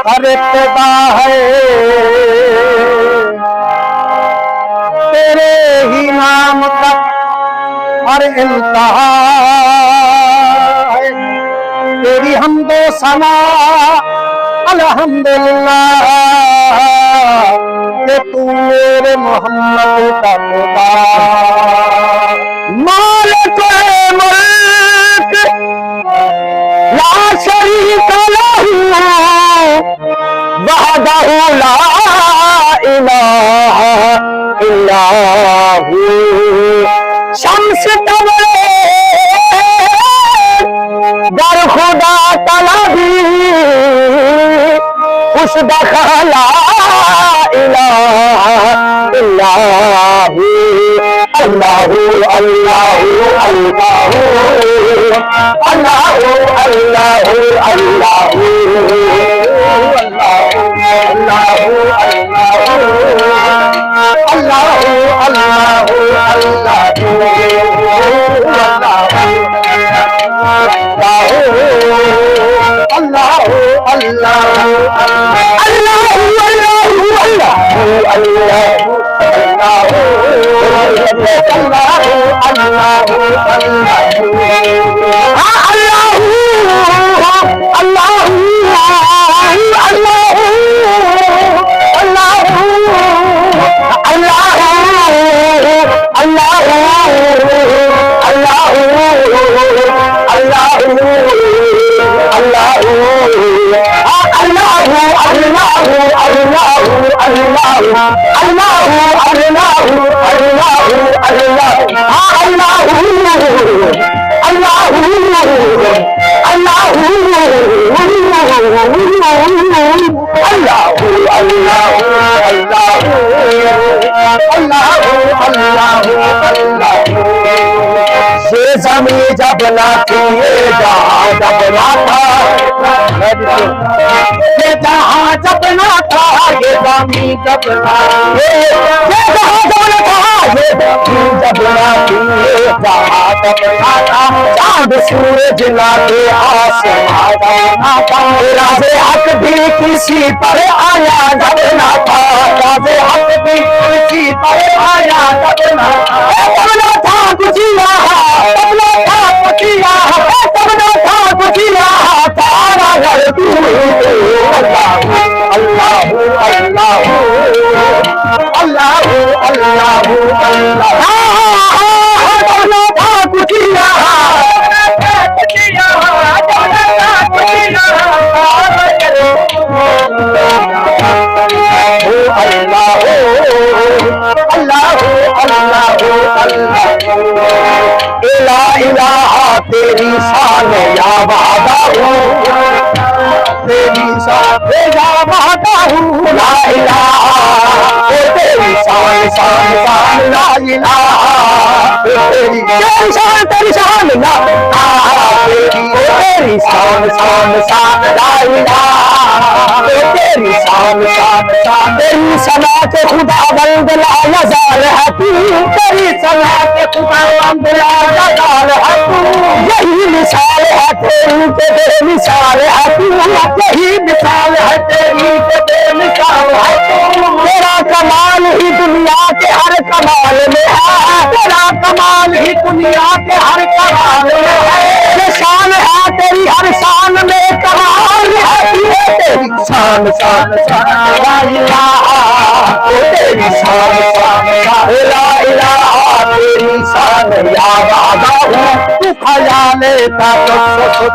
हर इब्तिदा है तेरे ही नाम का, हर इंतहा है तेरी हमदो सना अल्हम्दुलिल्लाह कि तू मेरे मोहम्मद का खुदा। मालिक मुल्क ला शरीक लहू वहदहू ला इलाहा इल्ला हू। शम्स तबरे गर खुदा तलबी खुश दखला इलाहा इल्ला हू। अल्लाहू अल्लाहू अल्लाहू अल्लाहू अल्लाहू अल्लाहू अल्लाहू अल्लाहू अल्लाहू जमी जब ना थी जहाँ जब ना था, ये जहाँ जब ना था, ये जमी जब ना, ये जहाँ जब ना था, ये जमी जब ना थी, ये जहाँ जब ना था। चांद सूरज लाके आसमां ना था, राज़े हक भी किसी पर आया जब ना था, राज़े हक भी किसी पर आया जब ना था। तब ना था कुछ यहाँ, तब ना था कुछ यहाँ, तब ना था कुछ यहाँ, तारा घर तू। अल्लाहू अल्लाहू अल्लाहू अल्लाहू अल्लाहू अल्लाहू। तब ना था कुछ यहाँ, कुछ यहाँ, तब ना था कुछ यहाँ, अल्लाहू अल्लाहू अल्लाहू अल्लाहू। इला इलाहा तेरी शान या वादा हूँ, तेरी शान या वादा हूँ। ला इलाहा तेरी शान शान शान ला इलाहा तेरी शान तेरी शान ला तेरी शान शान शान ला इलाहा तेरी शान शान शान। तेरी सना के खुदा बंद ला यज़ाल है तू, तेरी सना के खुदा बंद ला यज़ाल है तू। यही मिसाल है तेरी के बेमिसाल है तू, यही मिसाल है तेरी के बेमिसाल है तू। तेरा कमाल ही दुनिया तेरी दुनिया के हर करार में है, शान है तेरी हर शान में कमाल है, तेरी शान शान शान ला इलाहा, तेरी शान शान शान ला इलाहा, तेरी शान याद आता हूँ तू ख्याले का तो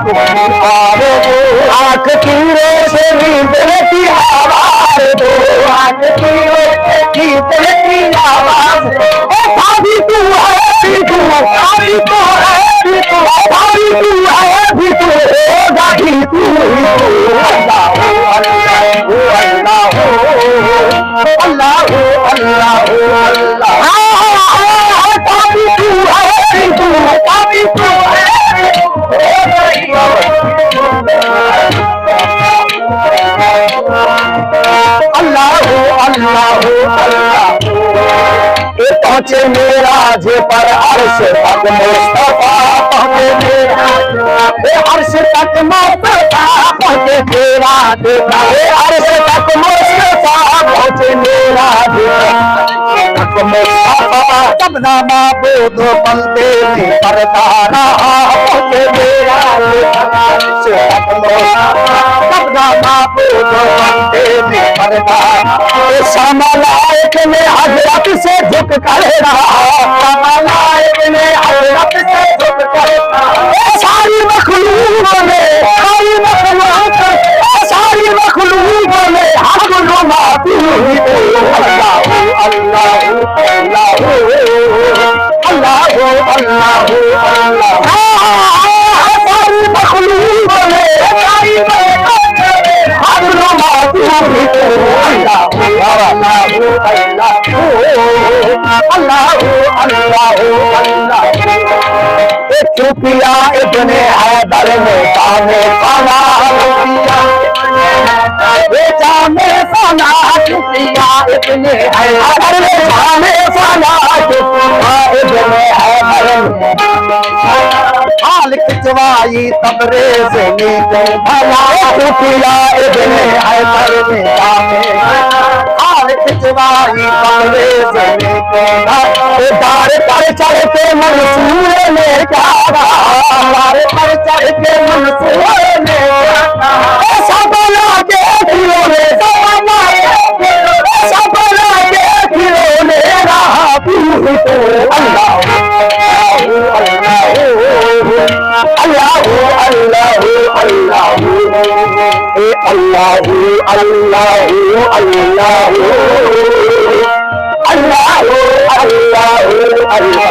तुम्हारे दो आँख की रोशनी देती आवाज दो, आँख की रोशनी देती आवाज, भाभी तू है भी तू, भाभी तू है भी तू, भाभी तू है भी तू, होगा भी तू ही तू, अल्लाह अल्लाह अल्लाह अल्लाह अल्लाह, भाभी तू है भी तू, भाभी तू है अल्लाह अल्लाह अल्लाह। पहुंचे मेराज पर अर्श तक मुस्तफा, पहुंचे मेराज अर्श तक मुस्तफा, पहुंचे मेराज अर्श तक मुस्तफा, पहुंचे मेराज तक मुस्तफा, तब ना माबूद बंदे ने करता रहा, पहुंचे मेराज अर्श तक मुस्तफा, तब ना माबूद बंदे ने करता रहा, समालायक ने हजरत से झुक कर रहा, समालायक ने हजरत से झुक कर रहा, सारी मखलूक में सारी मखलूक सारी मखलूक में हक नुमा तू ही तू, अल्लाह अल्लाह अल्लाह अल्लाह अल्लाह, सारी मखलूक में सारी मखलूक में हक नुमा तू ही तू, अल्लाह अल्लाह अल्लाह अल्लाह। चुपिया इब्ने हैदर में जाने फना चुपिया फना, चुपिया इब्ने हैदर में जाने फना, चुपिया इब्ने हैदर में हाल खिंचवाई तबरेज़ ने को भला, चुपिया इब्ने हैदर में जाने हाल खिंचवाई तबरेज़ ने को भला, दार पर चढ़ के मंसूर में जाना, दार पर चढ़ के मंसूर में जाना, सबला देखियो रे सबला देखियो रे रहा तू तो, अल्लाह अल्लाह अल्लाह अल्लाह अल्लाह अल्लाह अल्लाह अल्लाह अल्लाह अल्लाह